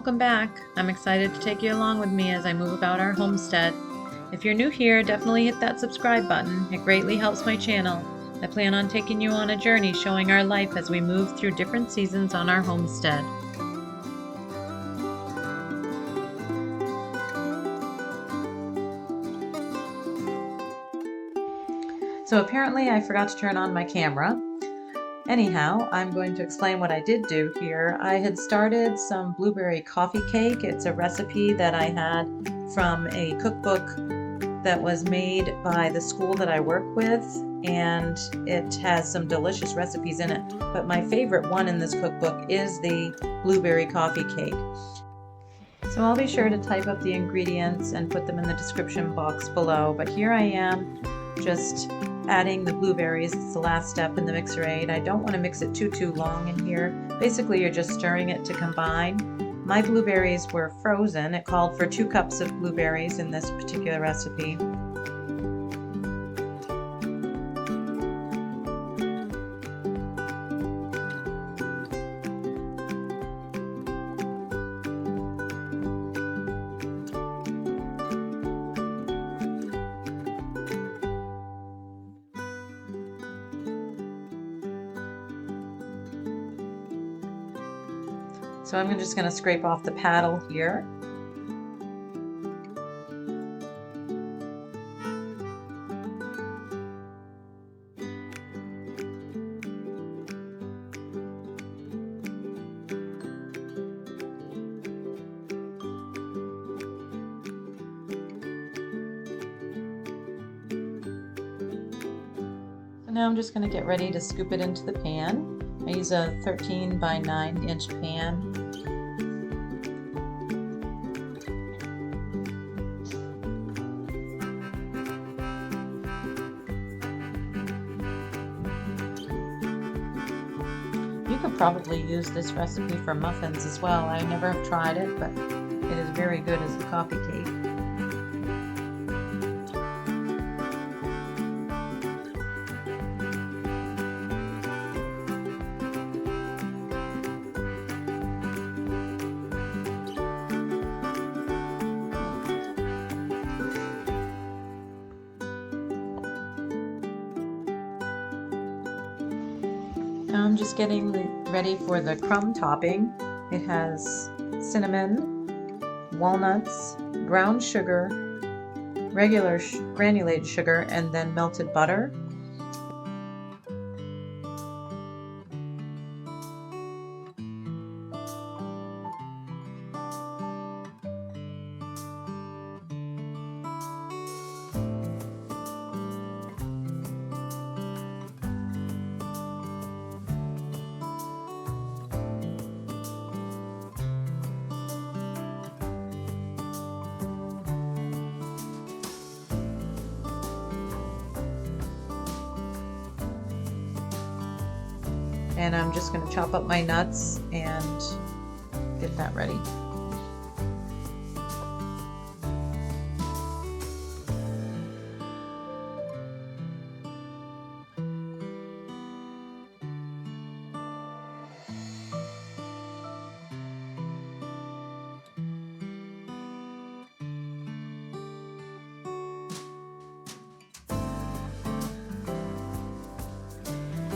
welcome back. I'm excited to take you along with me as I move about our homestead. If you're new here, definitely hit that subscribe button. It greatly helps my channel. I plan on taking you on a journey showing our life as we move through different seasons on our homestead. So apparently I forgot to turn on my camera. Anyhow, I'm going to explain what I did do here. I had started some blueberry coffee cake. It's a recipe that I had from a cookbook that was made by the school that I work with, and it has some delicious recipes in it. But my favorite one in this cookbook is the blueberry coffee cake. So I'll be sure to type up the ingredients and put them in the description box below. But here I am, just adding the blueberries. It's the last step in the mixer aid. I don't want to mix it too long in here. Basically, you're just stirring it to combine. My blueberries were frozen. It called for 2 cups of blueberries in this particular recipe. So I'm just going to scrape off the paddle here. So now I'm just going to get ready to scoop it into the pan. I use a 13 by 9 inch pan. You could probably use this recipe for muffins as well. I never have tried it, but it is very good as a coffee cake. Now I'm just getting ready for the crumb topping. It has cinnamon, walnuts, brown sugar, regular granulated sugar, and then melted butter. And I'm just going to chop up my nuts and get that ready.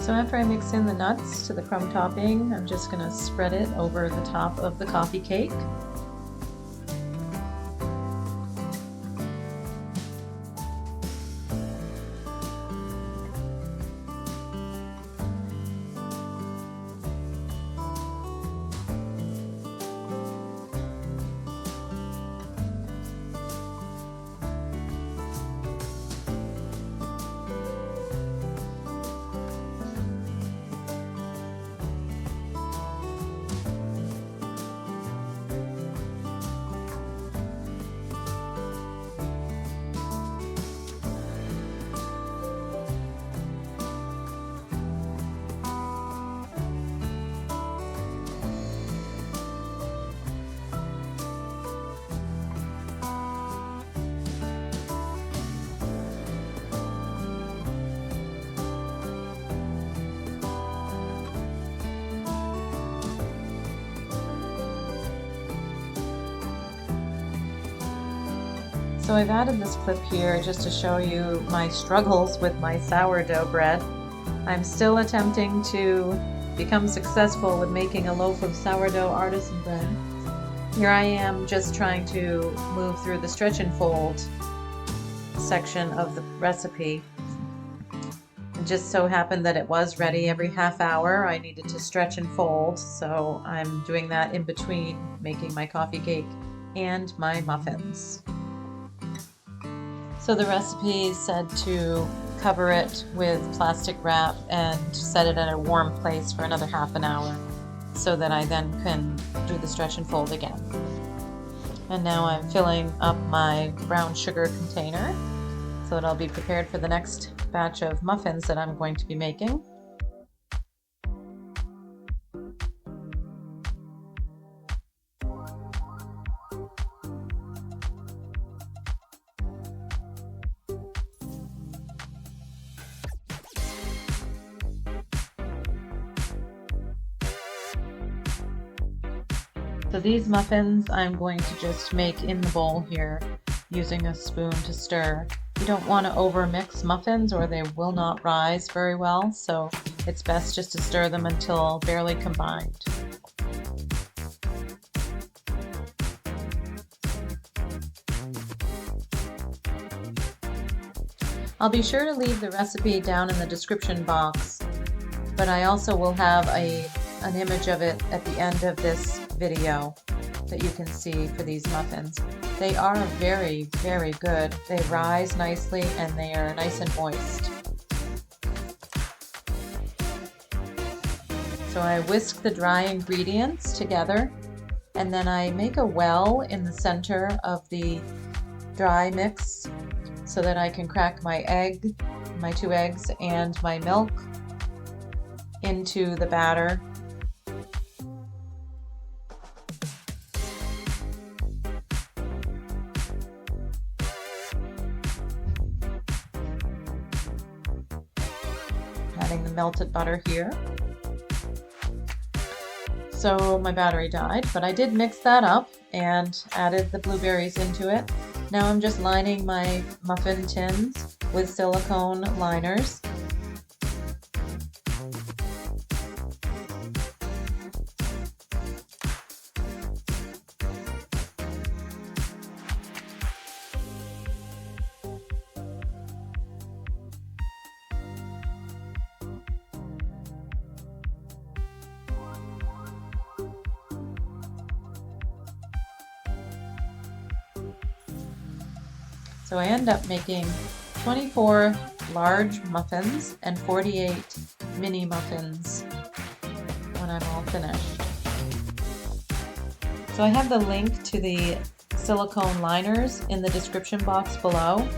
So after I mix in the nuts to the crumb topping, I'm just going to spread it over the top of the coffee cake. So I've added this clip here just to show you my struggles with my sourdough bread. I'm still attempting to become successful with making a loaf of sourdough artisan bread. Here I am just trying to move through the stretch and fold section of the recipe. It just so happened that it was ready every half hour. I needed to stretch and fold, so I'm doing that in between making my coffee cake and my muffins. So the recipe said to cover it with plastic wrap and set it at a warm place for another half an hour so that I then can do the stretch and fold again. And now I'm filling up my brown sugar container so that I'll be prepared for the next batch of muffins that I'm going to be making. So these muffins I'm going to just make in the bowl here using a spoon to stir. You don't want to over mix muffins or they will not rise very well, so it's best just to stir them until barely combined. I'll be sure to leave the recipe down in the description box, but I also will have an image of it at the end of this video that you can see for these muffins. They are very, very good. They rise nicely and they are nice and moist. So I whisk the dry ingredients together and then I make a well in the center of the dry mix so that I can crack my egg, my 2 eggs, and my milk into the batter. Adding the melted butter here. So my battery died, but I did mix that up and added the blueberries into it. Now I'm just lining my muffin tins with silicone liners. So I end up making 24 large muffins and 48 mini muffins when I'm all finished. So I have the link to the silicone liners in the description box below.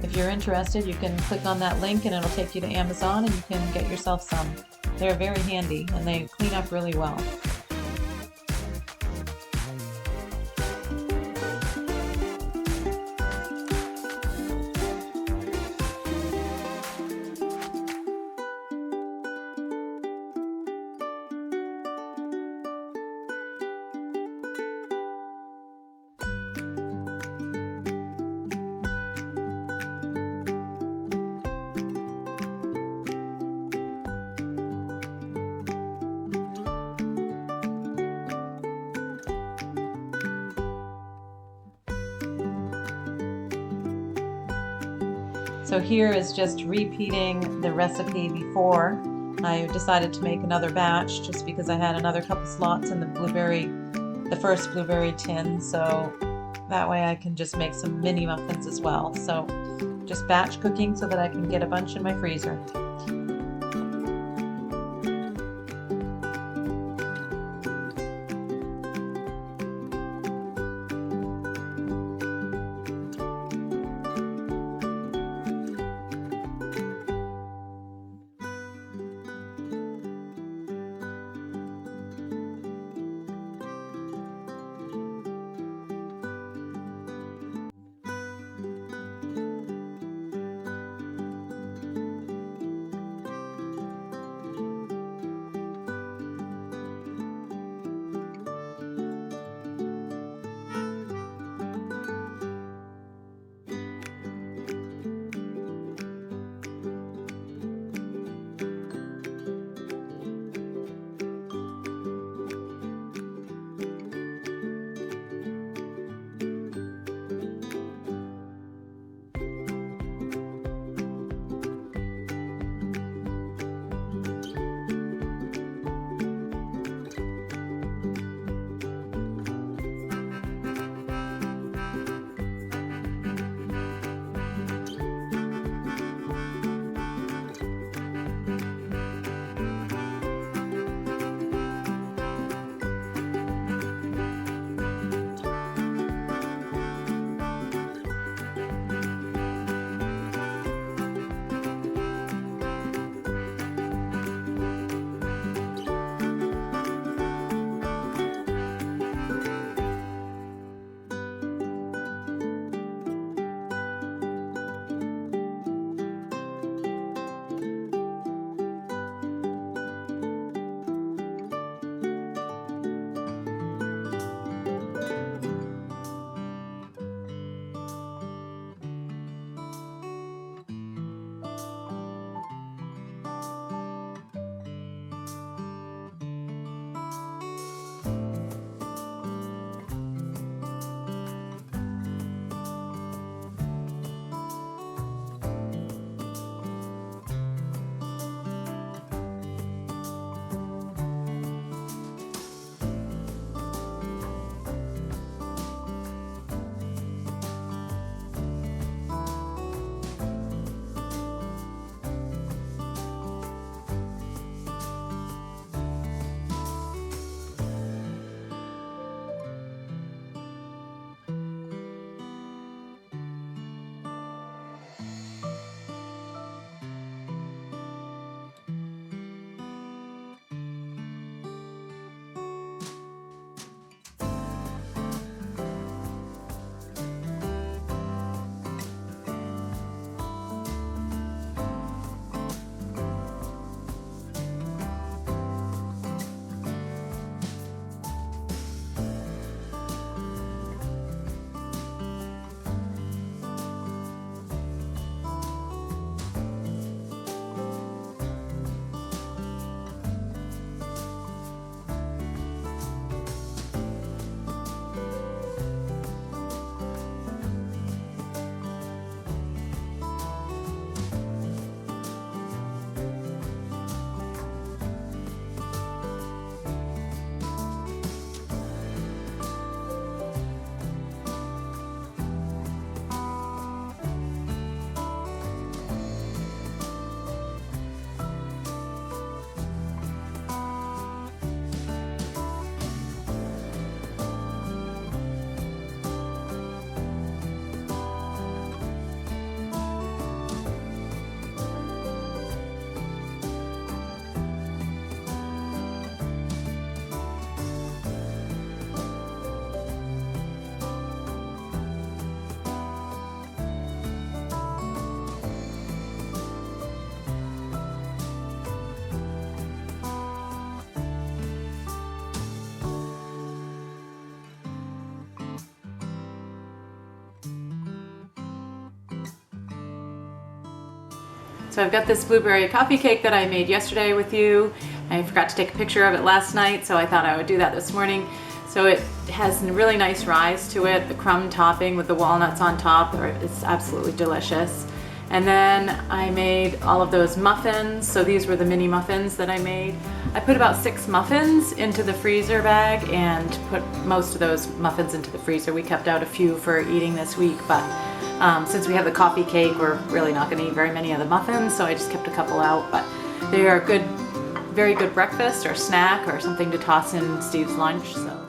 If you're interested, you can click on that link and it'll take you to Amazon and you can get yourself some. They're very handy and they clean up really well. So here is just repeating the recipe before. I decided to make another batch just because I had another couple slots in the first blueberry tin, so that way I can just make some mini muffins as well. So just batch cooking so that I can get a bunch in my freezer. So I've got this blueberry coffee cake that I made yesterday with you. I forgot to take a picture of it last night, so I thought I would do that this morning. So it has a really nice rise to it. The crumb topping with the walnuts on top, it's absolutely delicious. And then I made all of those muffins. So these were the mini muffins that I made. I put about 6 muffins into the freezer bag and put most of those muffins into the freezer. We kept out a few for eating this week, but since we have the coffee cake, we're really not gonna eat very many of the muffins, so I just kept a couple out. But they are good, very good breakfast or snack or something to toss in Steve's lunch. So.